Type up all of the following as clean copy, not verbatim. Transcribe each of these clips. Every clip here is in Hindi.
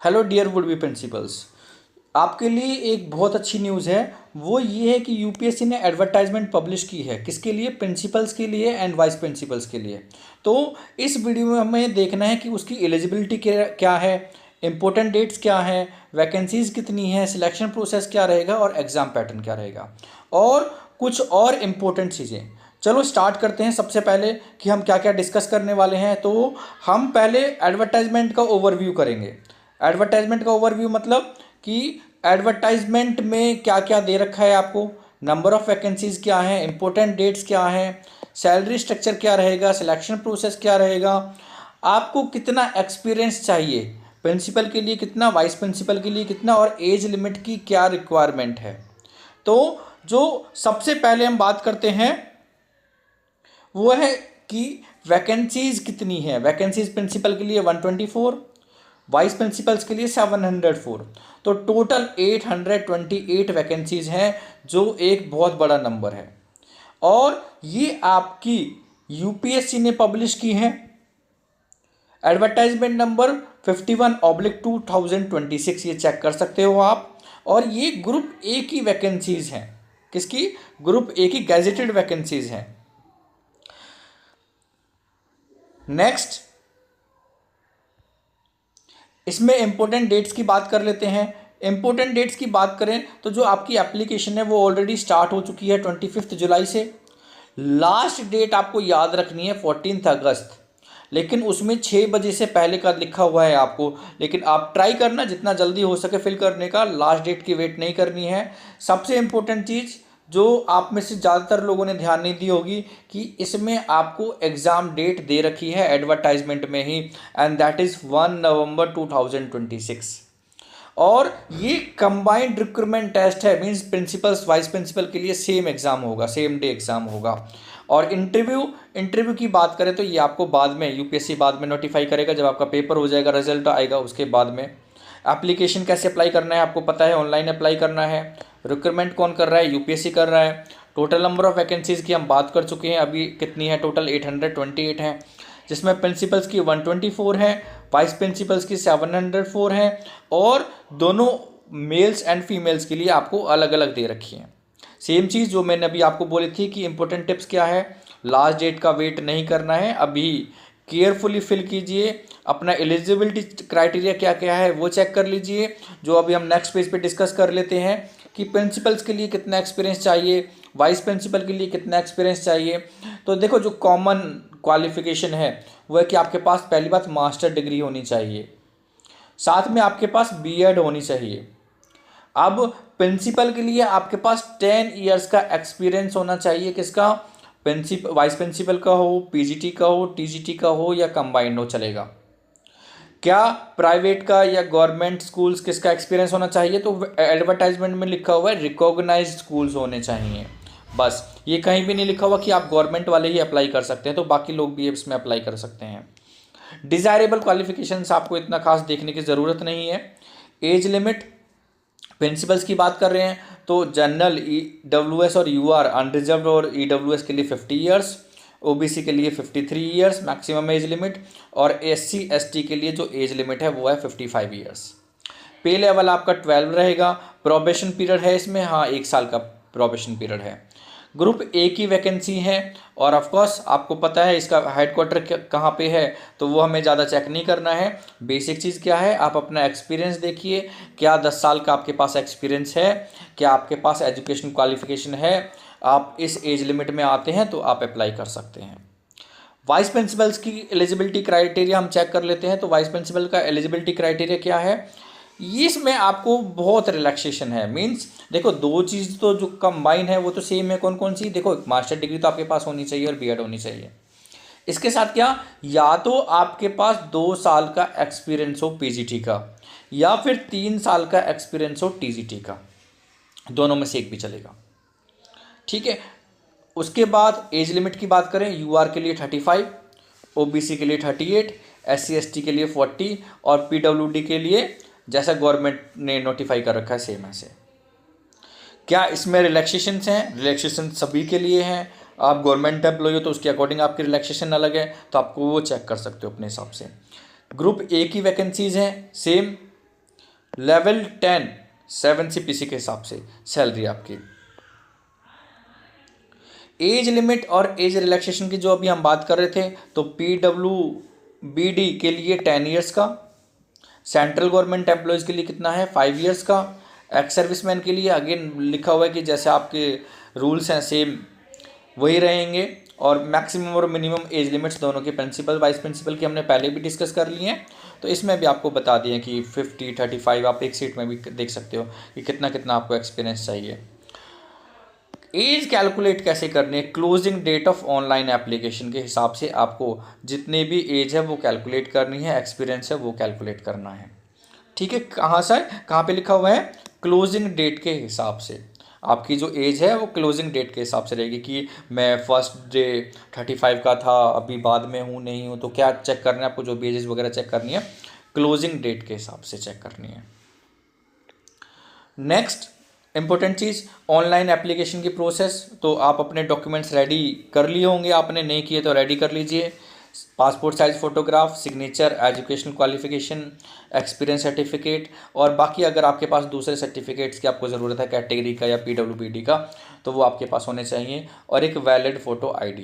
Hello dear would be principals. आपके लिए एक बहुत अच्छी न्यूज़ है। वो ये है कि यूपीएससी ने एडवर्टाइजमेंट पब्लिश की है। किसके लिए? प्रिंसिपल्स के लिए एंड वाइस प्रिंसिपल्स के लिए। तो इस वीडियो में हमें देखना है कि उसकी एलिजिबिलिटी क्या है, इंपॉर्टेंट डेट्स क्या हैं, वैकेंसीज़ कितनी हैं, सिलेक्शन प्रोसेस क्या रहेगा और एग्ज़ाम पैटर्न क्या रहेगा और कुछ और इम्पोर्टेंट चीज़ें। चलो स्टार्ट करते हैं। सबसे पहले कि हम क्या क्या डिस्कस करने वाले हैं, तो हम पहले एडवर्टाइजमेंट का ओवरव्यू करेंगे। एडवर्टाइजमेंट का ओवरव्यू मतलब कि एडवर्टाइजमेंट में क्या क्या दे रखा है आपको, नंबर ऑफ वैकेंसीज क्या हैं, इंपॉर्टेंट डेट्स क्या हैं, सैलरी स्ट्रक्चर क्या रहेगा, सिलेक्शन प्रोसेस क्या रहेगा, आपको कितना एक्सपीरियंस चाहिए, प्रिंसिपल के लिए कितना, वाइस प्रिंसिपल के लिए कितना और एज लिमिट की क्या रिक्वायरमेंट है। तो जो सबसे पहले हम बात करते हैं वो है कि वैकेंसीज कितनी है। वैकेंसीज प्रिंसिपल के लिए 124, वाइस प्रिंसिपल्स के लिए 704। तो टोटल 828 वैकेंसीज हैं, जो एक बहुत बड़ा नंबर है। और ये आपकी यूपीएससी ने पब्लिश की है। एडवर्टाइजमेंट नंबर 51/2026, ये चेक कर सकते हो आप। और ये ग्रुप ए की वैकेंसीज हैं। किसकी? ग्रुप ए की गैजेटेड वैकेंसीज हैं। नेक्स्ट, इसमें इंपॉर्टेंट डेट्स की बात कर लेते हैं। इंपॉर्टेंट डेट्स की बात करें तो जो आपकी एप्लीकेशन है वो ऑलरेडी स्टार्ट हो चुकी है 25 जुलाई से। लास्ट डेट आपको याद रखनी है 14 अगस्त, लेकिन उसमें 6 बजे से पहले का लिखा हुआ है आपको। लेकिन आप ट्राई करना जितना जल्दी हो सके फिल करने का, लास्ट डेट की वेट नहीं करनी है। सबसे इम्पोर्टेंट चीज़ जो आप में से ज़्यादातर लोगों ने ध्यान नहीं दी होगी कि इसमें आपको एग्ज़ाम डेट दे रखी है एडवर्टाइजमेंट में ही, एंड दैट इज़ 1 नवंबर 2026। और ये कंबाइंड रिक्रूटमेंट टेस्ट है, मींस प्रिंसिपल्स वाइस प्रिंसिपल के लिए सेम एग्ज़ाम होगा, सेम डे एग्ज़ाम होगा। और इंटरव्यू की बात करें तो ये आपको बाद में यूपीएससी बाद में नोटिफाई करेगा, जब आपका पेपर हो जाएगा, रिजल्ट आएगा उसके बाद में। एप्लीकेशन कैसे अप्लाई करना है आपको पता है, ऑनलाइन अप्लाई करना है। रिक्रूटमेंट कौन कर रहा है? यूपीएससी कर रहा है। टोटल नंबर ऑफ वैकेंसीज़ की हम बात कर चुके हैं, अभी कितनी है? टोटल 828 हैं, जिसमें प्रिंसिपल्स की 124 है, वाइस प्रिंसिपल्स की 704 है, और दोनों मेल्स एंड फीमेल्स के लिए आपको अलग अलग दे रखी हैं। सेम चीज़ जो मैंने अभी आपको बोली थी कि इंपॉर्टेंट टिप्स क्या है, लास्ट डेट का वेट नहीं करना है, अभी केयरफुली फिल कीजिए। अपना एलिजिबिलिटी क्राइटेरिया क्या क्या है वो चेक कर लीजिए, जो अभी हम नेक्स्ट पेज पे डिस्कस कर लेते हैं कि प्रिंसिपल्स के लिए कितना एक्सपीरियंस चाहिए, वाइस प्रिंसिपल के लिए कितना एक्सपीरियंस चाहिए। तो देखो, जो कॉमन क्वालिफिकेशन है वो है कि आपके पास पहली बात मास्टर डिग्री होनी चाहिए, साथ में आपके पास बीएड होनी चाहिए। अब प्रिंसिपल के लिए आपके पास 10 इयर्स का एक्सपीरियंस होना चाहिए। किसका? वाइस प्रिंसिपल का हो, पीजीटी का हो, टीजीटी का हो या कंबाइंड हो, चलेगा। क्या प्राइवेट का या गवर्नमेंट स्कूल्स किसका एक्सपीरियंस होना चाहिए? तो एडवर्टाइजमेंट में लिखा हुआ है रिकॉग्नाइज्ड स्कूल्स होने चाहिए। बस, ये कहीं भी नहीं लिखा हुआ कि आप गवर्नमेंट वाले ही अप्लाई कर सकते हैं, तो बाकी लोग भी इसमें अप्लाई कर सकते हैं। डिज़ायरेबल क्वालिफिकेशंस आपको इतना खास देखने की ज़रूरत नहीं है। एज लिमिट, प्रिंसिपल्स की बात कर रहे हैं तो जनरल, ईडब्ल्यूएस और यूआर, अनरिजर्व्ड और ईडब्ल्यूएस के लिए 50 ईयर्स, ओबीसी के लिए 53 ईयर्स मैक्सिमम एज लिमिट, और एससी एसटी के लिए जो एज लिमिट है वो है 55 ईयर्स। पे लेवल आपका 12 रहेगा। प्रोबेशन पीरियड है इसमें, हाँ 1 साल का प्रोबेशन पीरियड है। ग्रुप ए की वैकेंसी है, और ऑफ कोर्स आपको पता है इसका हेडक्वार्टर कहाँ पे है, तो वो हमें ज़्यादा चेक नहीं करना है। बेसिक चीज़ क्या है, आप अपना एक्सपीरियंस देखिए, क्या 10 साल का आपके पास एक्सपीरियंस है, क्या आपके पास एजुकेशन क्वालिफिकेशन है, आप इस एज लिमिट में आते हैं तो आप अप्लाई कर सकते हैं। वाइस प्रिंसिपल्स की एलिजिबिलिटी क्राइटेरिया हम चेक कर लेते हैं। तो वाइस प्रिंसिपल का एलिजिबिलिटी क्राइटेरिया क्या है? इसमें आपको बहुत रिलैक्सेशन है। मींस देखो, दो चीज़ तो जो कंबाइन है वो तो सेम है। कौन कौन सी? देखो, मास्टर डिग्री तो आपके पास होनी चाहिए और बीएड होनी चाहिए। इसके साथ क्या, या तो आपके पास 2 साल का एक्सपीरियंस हो पीजीटी का, या फिर 3 साल का एक्सपीरियंस हो टीजीटी का, दोनों में से एक भी चलेगा। ठीक है। उसके बाद एज लिमिट की बात करें, यूआर के लिए 35, ओबीसी के लिए 38, एससी एसटी के लिए 40, और पीडब्ल्यूडी के लिए जैसा गवर्नमेंट ने नोटिफाई कर रखा है सेम ऐसे। क्या इसमें रिलैक्सेशंस हैं? रिलैक्सेशन सभी के लिए हैं। आप गवर्नमेंट एम्प्लॉय हो तो उसके अकॉर्डिंग आपकी रिलैक्सेशन अलग है, तो आपको वो चेक कर सकते हो अपने हिसाब से। ग्रुप ए की वैकेंसीज़ हैं सेम, लेवल 10 7 CPC के हिसाब से सैलरी आपकी। एज लिमिट और एज रिलैक्सेशन की जो अभी हम बात कर रहे थे, तो PWBD के लिए 10 ईयर्स का, सेंट्रल गवर्नमेंट एम्प्लॉयज़ के लिए कितना है 5 ईयर्स का, एक्स सर्विसमैन के लिए अगेन लिखा हुआ है कि जैसे आपके रूल्स हैं सेम वही रहेंगे। और मैक्सिमम और मिनिमम एज लिमिट्स दोनों के प्रिंसिपल वाइस प्रिंसिपल की हमने पहले भी डिस्कस कर लिए हैं, तो इसमें भी आपको बता दिए कि 50 35 आप एक सीट में भी देख सकते हो कि कितना कितना आपको एक्सपीरियंस चाहिए। एज कैलकुलेट कैसे करनी है, closing date of online application के हिसाब से आपको जितने भी एज है वो कैलकुलेट करनी है, एक्सपीरियंस है वो कैलकुलेट करना है। ठीक है, कहाँ से कहाँ पे लिखा हुआ है, क्लोजिंग डेट के हिसाब से आपकी जो एज है वो क्लोजिंग डेट के हिसाब से रहेगी कि मैं फर्स्ट डे 35 का था, अभी बाद में हूँ नहीं हूँ, तो क्या चेक करना है आपको, जो भी एजेस वगैरह चेक करनी है क्लोजिंग डेट के हिसाब से चेक करनी है। नेक्स्ट इंपॉर्टेंट चीज़, ऑनलाइन एप्लीकेशन की प्रोसेस। तो आप अपने डॉक्यूमेंट्स रेडी कर लिए होंगे, आपने नहीं किए तो रेडी कर लीजिए। Passport size photograph, signature, educational qualification, experience certificate, और बाकी अगर आपके पास दूसरे सर्टिफिकेट्स की आपको ज़रूरत है कैटेगरी का या PWBD का, तो वो आपके पास होने चाहिए, और एक वैलिड फ़ोटो ID।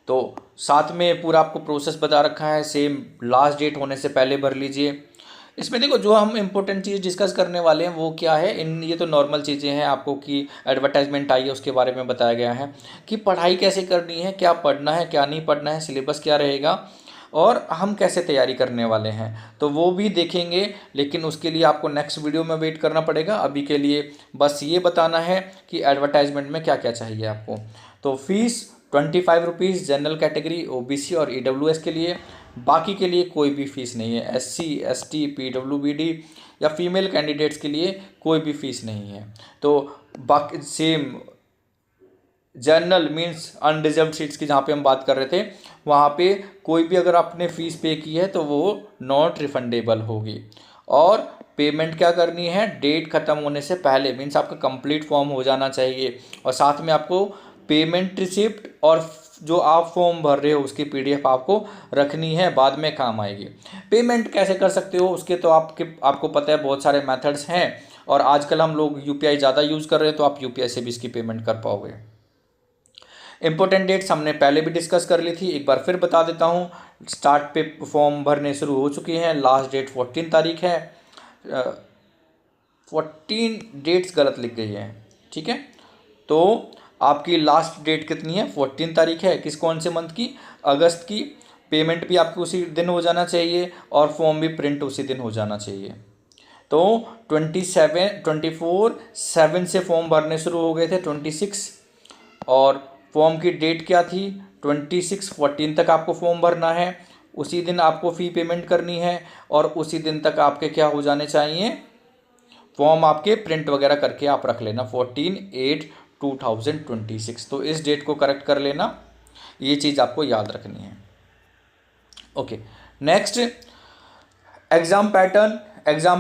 तो साथ में पूरा आपको प्रोसेस बता रखा है, सेम लास्ट डेट होने से पहले भर लीजिए। इसमें देखो जो हम इंपॉर्टेंट चीज़ डिस्कस करने वाले हैं वो क्या है, ये तो नॉर्मल चीज़ें हैं आपको कि एडवर्टाइजमेंट आई है उसके बारे में बताया गया है कि पढ़ाई कैसे करनी है, क्या पढ़ना है क्या नहीं पढ़ना है, सिलेबस क्या रहेगा और हम कैसे तैयारी करने वाले हैं, तो वो भी देखेंगे। लेकिन उसके लिए आपको नेक्स्ट वीडियो में वेट करना पड़ेगा। अभी के लिए बस ये बताना है कि एडवर्टाइजमेंट में क्या क्या चाहिए आपको। तो fees 25 rupees general category, OBC और EWS के लिए, बाकी के लिए कोई भी फ़ीस नहीं है। SC ST PWBD या फीमेल कैंडिडेट्स के लिए कोई भी फ़ीस नहीं है। तो बाकी same general means unreserved seats की जहाँ पे हम बात कर रहे थे, वहाँ पे कोई भी अगर आपने फ़ीस पे की है तो वो नॉट रिफंडेबल होगी। और पेमेंट क्या करनी है, डेट ख़त्म होने से पहले, मीन्स आपका कंप्लीट फॉर्म हो जाना चाहिए, और साथ में आपको पेमेंट रिसिप्ट और जो आप फॉर्म भर रहे हो उसकी PDF आपको रखनी है, बाद में काम आएगी। पेमेंट कैसे कर सकते हो उसके तो आपको पता है बहुत सारे मेथड्स हैं, और आजकल हम लोग UPI ज़्यादा यूज़ कर रहे हैं, तो आप UPI से भी इसकी पेमेंट कर पाओगे। इंपॉर्टेंट डेट्स हमने पहले भी डिस्कस कर ली थी, एक बार फिर बता देता हूँ। स्टार्ट पे फॉर्म भरने शुरू हो चुके हैं, लास्ट डेट 14 तारीख है। 14 डेट्स गलत लिख गई है, ठीक है। तो आपकी लास्ट डेट कितनी है, 14 तारीख है, कौन से मंथ की, अगस्त की। पेमेंट भी आपकी उसी दिन हो जाना चाहिए और फॉर्म भी प्रिंट उसी दिन हो जाना चाहिए। तो 24/7 से फॉर्म भरने शुरू हो गए थे, 26, और फॉर्म की डेट क्या थी, 26/14 तक आपको फॉर्म भरना है, उसी दिन आपको फ़ी पेमेंट करनी है, और उसी दिन तक आपके क्या हो जाने चाहिए, फॉर्म आपके प्रिंट वगैरह करके आप रख लेना 14/8/2026। तो इस डेट को करेक्ट कर लेना, ये चीज़ आपको याद रखनी है। ओके, नेक्स्ट एग्ज़ाम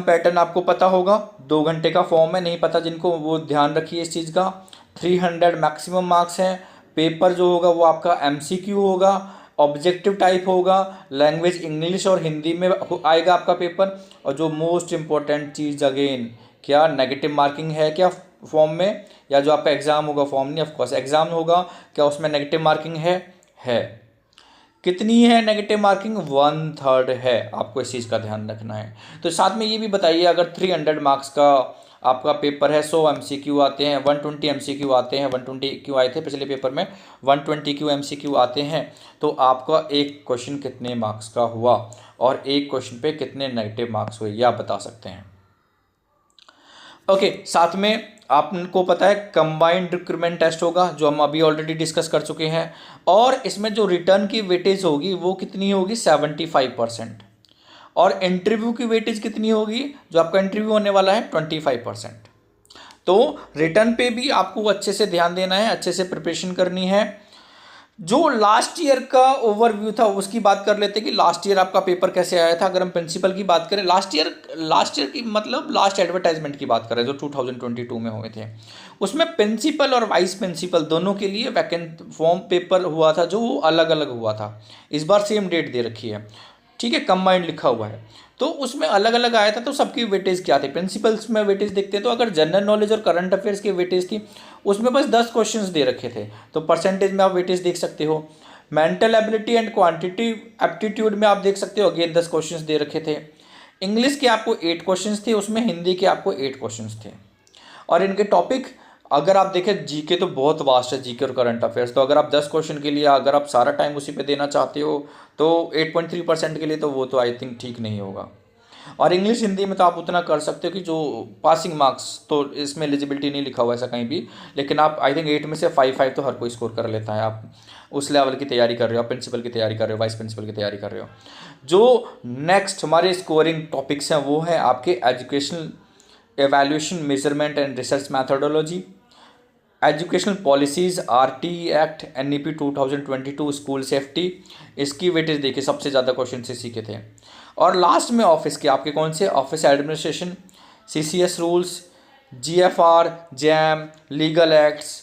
पैटर्न आपको पता होगा, 2 घंटे का फॉर्म है, नहीं पता जिनको वो ध्यान रखिए इस चीज़ का। 300 मैक्सिमम मार्क्स हैं। पेपर जो होगा वो आपका MCQ होगा, ऑब्जेक्टिव टाइप होगा, लैंग्वेज इंग्लिश और हिंदी में आएगा आपका पेपर। और जो मोस्ट इम्पॉर्टेंट चीज़ अगेन, क्या नेगेटिव मार्किंग है क्या फॉर्म में, या जो आपका एग्ज़ाम होगा, फॉर्म नहीं ऑफकोर्स एग्ज़ाम होगा, क्या उसमें नेगेटिव मार्किंग है। कितनी है नेगेटिव मार्किंग, 1/3 है, आपको इस चीज़ का ध्यान रखना है। तो साथ में ये भी बताइए, अगर 300 मार्क्स का आपका पेपर है, 100 MCQ आते हैं, 120 MCQ आते हैं, 120 क्यों आए थे पिछले पेपर में, 120 MCQ आते हैं, तो आपका एक क्वेश्चन कितने मार्क्स का हुआ और एक क्वेश्चन पे कितने नेगेटिव मार्क्स हुए, ये आप बता सकते हैं। ओके, साथ में आपको पता है कंबाइंड रिक्रूटमेंट टेस्ट होगा, जो हम अभी ऑलरेडी डिस्कस कर चुके हैं, और इसमें जो रिटर्न की वेटेज होगी वो कितनी होगी, 75%, और इंटरव्यू की वेटेज कितनी होगी, जो आपका इंटरव्यू होने वाला है 25%। तो रिटर्न पे भी आपको अच्छे से ध्यान देना है, अच्छे से प्रिपरेशन करनी है। जो लास्ट ईयर का ओवरव्यू था उसकी बात कर लेते कि लास्ट ईयर आपका पेपर कैसे आया था। अगर हम प्रिंसिपल की बात करें, लास्ट ईयर की मतलब लास्ट एडवर्टाइजमेंट की बात करें जो 2022 में हुए थे, उसमें प्रिंसिपल और वाइस प्रिंसिपल दोनों के लिए वैकेंट फॉर्म पेपर हुआ था, जो अलग अलग हुआ था। इस बार सेम डेट दे रखी है, ठीक है, कंबाइंड लिखा हुआ है। तो उसमें अलग अलग आया था, तो सबकी वेटेज क्या थी। प्रिंसिपल्स में वेटेज देखते हैं तो अगर जनरल नॉलेज और करंट अफेयर्स की वेटेज थी उसमें बस 10 क्वेश्चंस दे रखे थे, तो परसेंटेज में आप वेटेज देख सकते हो। Mental ability and quantitative aptitude में आप देख सकते हो, अगेन 10 क्वेश्चंस दे रखे थे। इंग्लिश के आपको 8 क्वेश्चंस थे उसमें, हिंदी के आपको 8 क्वेश्चंस थे। और इनके टॉपिक अगर आप देखें, जीके तो बहुत वास्ट है, जीके और करंट अफेयर्स, तो अगर आप 10 क्वेश्चन के लिए अगर आप सारा टाइम उसी पे देना चाहते हो तो 8.3% के लिए तो वो तो आई थिंक ठीक नहीं होगा। और इंग्लिश हिंदी में तो आप उतना कर सकते हो कि जो पासिंग मार्क्स, तो इसमें एलिजिबिलिटी नहीं लिखा हुआ ऐसा कहीं भी, लेकिन आप आई थिंक 8 में से 5 तो हर कोई स्कोर कर लेता है। आप उस लेवल की तैयारी कर रहे हो, आप प्रिंसिपल की तैयारी कर रहे हो, वाइस प्रिंसिपल की तैयारी कर रहे हो। जो नेक्स्ट हमारे स्कोरिंग टॉपिक्स हैं वो है आपके educational evaluation, measurement and research methodology, educational policies, RT act, NEP 2022, school safety. इसकी वेटेज देखिए, सबसे ज़्यादा क्वेश्चन से सीखे थे। और लास्ट में ऑफिस के आपके कौन से, office administration, CCS rules, GFR, jam, legal acts,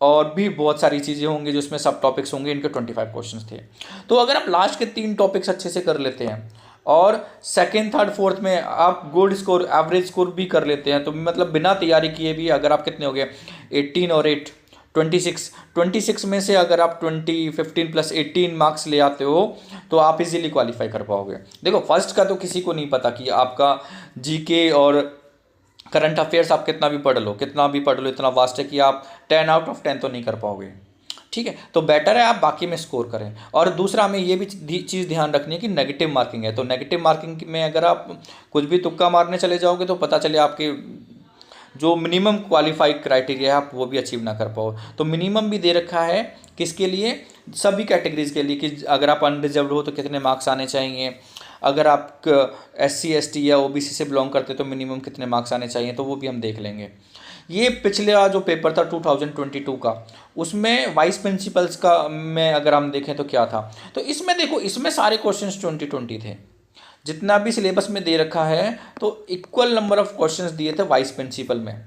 और भी बहुत सारी चीज़ें होंगी जो इसमें सब टॉपिक्स होंगे। इनके 25 क्वेश्चंस थे। तो अगर आप लास्ट के 3 टॉपिक्स अच्छे से कर लेते हैं और सेकंड, थर्ड, फोर्थ में आप गुड स्कोर, एवरेज स्कोर भी कर लेते हैं, तो मतलब बिना तैयारी किए भी अगर आप कितने हो गए 18 और 8 26 में से अगर आप 15 प्लस 18 मार्क्स ले आते हो तो आप इजीली क्वालिफाई कर पाओगे। देखो फर्स्ट का तो किसी को नहीं पता कि आपका जीके और करंट अफेयर्स आप कितना भी पढ़ लो, इतना वास्ट है कि आप 10 आउट ऑफ 10 तो नहीं कर पाओगे। ठीक है, तो बेटर है आप बाकी में स्कोर करें। और दूसरा हमें ये भी चीज़ ध्यान रखनी है कि नेगेटिव मार्किंग है, तो नेगेटिव मार्किंग में अगर आप कुछ भी तुक्का मारने चले जाओगे तो पता चले आपके जो मिनिमम क्वालिफाइड क्राइटेरिया है आप वो भी अचीव ना कर पाओ। तो मिनिमम भी दे रखा है किसके लिए, सभी कैटेगरीज के लिए, कि अगर आप अनरिजर्व्ड हो तो कितने मार्क्स आने चाहिए, अगर आप SC ST या OBC से बिलोंग करते तो मिनिमम कितने मार्क्स आने चाहिए, तो वो भी हम देख लेंगे। ये पिछले जो पेपर था 2022 का, उसमें वाइस प्रिंसिपल्स का में अगर हम देखें तो क्या था, तो इसमें देखो इसमें सारे क्वेश्चंस 2020 थे। जितना भी सिलेबस में दे रखा है तो इक्वल नंबर ऑफ क्वेश्चंस दिए थे वाइस प्रिंसिपल में,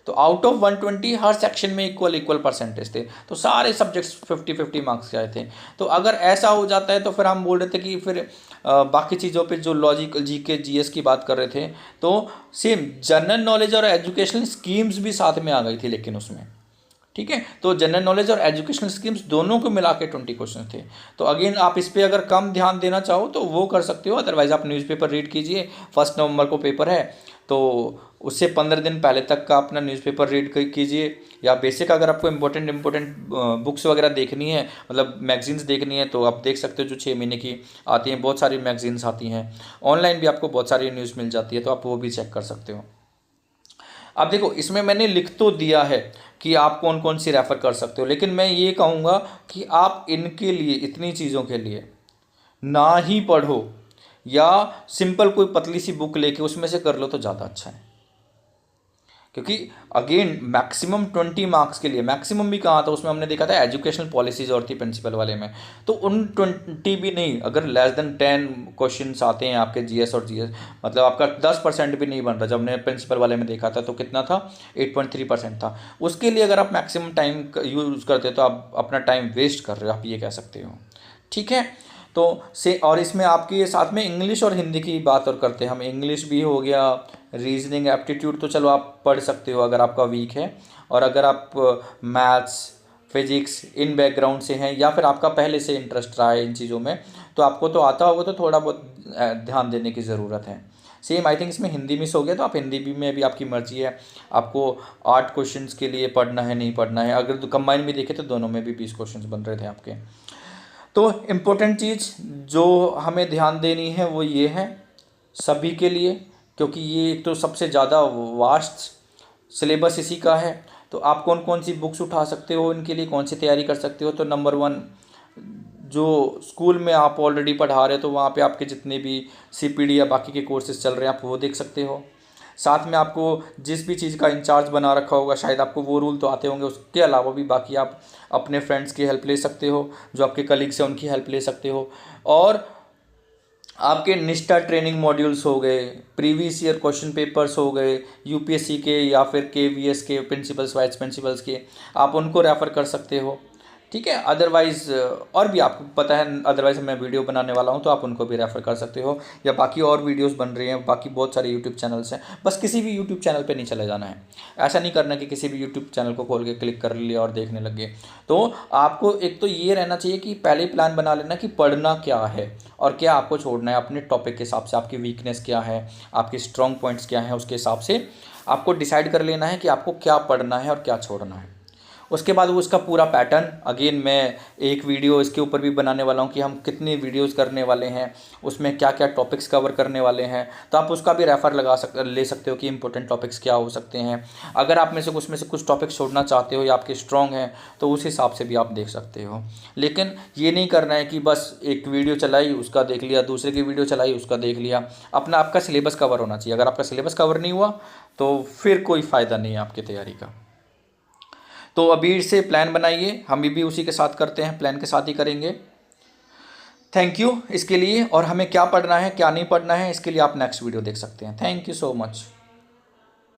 तो आउट ऑफ 120 हर सेक्शन में इक्वल परसेंटेज थे, तो सारे सब्जेक्ट्स 50-50 मार्क्स के आए थे। तो अगर ऐसा हो जाता है तो फिर हम बोल रहे थे कि फिर बाकी चीज़ों पे जो लॉजिकल जीके जीएस की बात कर रहे थे तो सेम जनरल नॉलेज और एजुकेशनल स्कीम्स भी साथ में आ गई थी, लेकिन उसमें ठीक है, तो जनरल नॉलेज और एजुकेशनल स्कीम्स दोनों को मिला के 20 क्वेश्चन थे। तो अगेन आप इस पर अगर कम ध्यान देना चाहो तो वो कर सकते हो, अदरवाइज आप न्यूज़पेपर रीड कीजिए। 1 नवंबर को पेपर है तो उससे 15 दिन पहले तक का अपना न्यूज़पेपर रीड कीजिए, या बेसिक अगर आपको इम्पोर्टेंट बुक्स वगैरह देखनी है, मतलब मैगजीन्स देखनी है, तो आप देख सकते हो जो 6 महीने की आती हैं, बहुत सारी मैगजीन्स आती हैं। ऑनलाइन भी आपको बहुत सारी न्यूज़ मिल जाती है, तो आप वो भी चेक कर सकते हो। अब देखो इसमें मैंने लिख तो दिया है कि आप कौन कौन सी रेफ़र कर सकते हो, लेकिन मैं ये कहूँगा कि आप इनके लिए, इतनी चीज़ों के लिए ना ही पढ़ो, या सिंपल कोई पतली सी बुक लेके उसमें से कर लो तो ज़्यादा अच्छा है। क्योंकि अगेन मैक्सिमम 20 मार्क्स के लिए, मैक्सिमम भी कहाँ था उसमें हमने देखा था एजुकेशनल पॉलिसीज और थी प्रिंसिपल वाले में, तो उन 20 भी नहीं, अगर लेस देन 10 क्वेश्चंस आते हैं आपके जीएस और जीएस, मतलब आपका 10% भी नहीं बन रहा। जब हमने प्रिंसिपल वाले में देखा था तो कितना था, 8.3% था। उसके लिए अगर आप मैक्सिमम टाइम यूज़ करते तो आप अपना टाइम वेस्ट कर रहे हो, आप ये कह सकते हो। ठीक है, तो से और इसमें आपकी साथ में इंग्लिश और हिंदी की बात और करते हैं हम। इंग्लिश भी हो गया, रीजनिंग एप्टीट्यूड तो चलो आप पढ़ सकते हो अगर आपका वीक है, और अगर आप मैथ्स फिजिक्स इन बैकग्राउंड से हैं या फिर आपका पहले से इंटरेस्ट रहा है इन चीज़ों में, तो आपको तो आता होगा, तो थोड़ा बहुत ध्यान देने की ज़रूरत है। सेम आई थिंक इसमें हिंदी मिस हो गया, तो आप हिंदी भी में भी आपकी मर्जी है, आपको 8 क्वेश्चंस के लिए पढ़ना है नहीं पढ़ना है। अगर तो कंबाइन भी देखे तो दोनों में भी 20 क्वेश्चंस बन रहे थे आपके। तो इम्पोर्टेंट चीज़ जो हमें ध्यान देनी है वो ये है सभी के लिए, क्योंकि ये एक तो सबसे ज़्यादा वास्ट सिलेबस इसी का है। तो आप कौन कौन सी बुक्स उठा सकते हो, इनके लिए कौन सी तैयारी कर सकते हो, तो नंबर 1 जो स्कूल में आप ऑलरेडी पढ़ा रहे हो तो वहाँ पे आपके जितने भी CPD या बाकी के कोर्सेज चल रहे हैं आप वो देख सकते हो। साथ में आपको जिस भी चीज़ का इंचार्ज बना रखा होगा शायद आपको वो रूल तो आते होंगे, उसके अलावा भी बाकी आप अपने फ्रेंड्स की हेल्प ले सकते हो, जो आपके कलीग्स हैं उनकी हेल्प ले सकते हो। और आपके निष्ठा ट्रेनिंग मॉड्यूल्स हो गए, प्रीवियस ईयर क्वेश्चन पेपर्स हो गए UPSC के या फिर KVS के प्रिंसिपल्स वाइस प्रिंसिपल्स के, आप उनको रेफ़र कर सकते हो। ठीक है। अदरवाइज़ और भी आपको पता है, अदरवाइज़ मैं वीडियो बनाने वाला हूँ तो आप उनको भी रेफ़र कर सकते हो, या बाकी और वीडियोस बन रही हैं, बाकी बहुत सारे यूट्यूब चैनल्स हैं। बस किसी भी यूट्यूब चैनल पे नहीं चले जाना है, ऐसा नहीं करना कि किसी भी यूट्यूब चैनल को खोल के क्लिक कर लिया और देखने लग गए। तो आपको एक तो ये रहना चाहिए कि पहले ही प्लान बना लेना कि पढ़ना क्या है और क्या आपको छोड़ना है। अपने टॉपिक के हिसाब से आपकी वीकनेस क्या है, आपके स्ट्रॉन्ग पॉइंट्स क्या हैं, उसके हिसाब से आपको डिसाइड कर लेना है कि आपको क्या पढ़ना है और क्या छोड़ना है। उसके बाद वो उसका पूरा पैटर्न, अगेन मैं एक वीडियो इसके ऊपर भी बनाने वाला हूँ कि हम कितनी वीडियोस करने वाले हैं, उसमें क्या क्या टॉपिक्स कवर करने वाले हैं। तो आप उसका भी रेफ़र ले सकते हो कि इंपॉर्टेंट टॉपिक्स क्या हो सकते हैं। अगर आप में से उसमें से कुछ टॉपिक्स छोड़ना चाहते हो या आपके स्ट्रॉन्ग हैं तो उस हिसाब से भी आप देख सकते हो। लेकिन ये नहीं करना है कि बस एक वीडियो चलाई उसका देख लिया, दूसरे की वीडियो चलाई उसका देख लिया। अपना आपका सिलेबस कवर होना चाहिए। अगर आपका सिलेबस कवर नहीं हुआ तो फिर कोई फ़ायदा नहीं है आपकी तैयारी का। तो अभी से प्लान बनाइए, हम भी उसी के साथ करते हैं, प्लान के साथ ही करेंगे। थैंक यू इसके लिए। और हमें क्या पढ़ना है क्या नहीं पढ़ना है इसके लिए आप नेक्स्ट वीडियो देख सकते हैं। Thank you so much.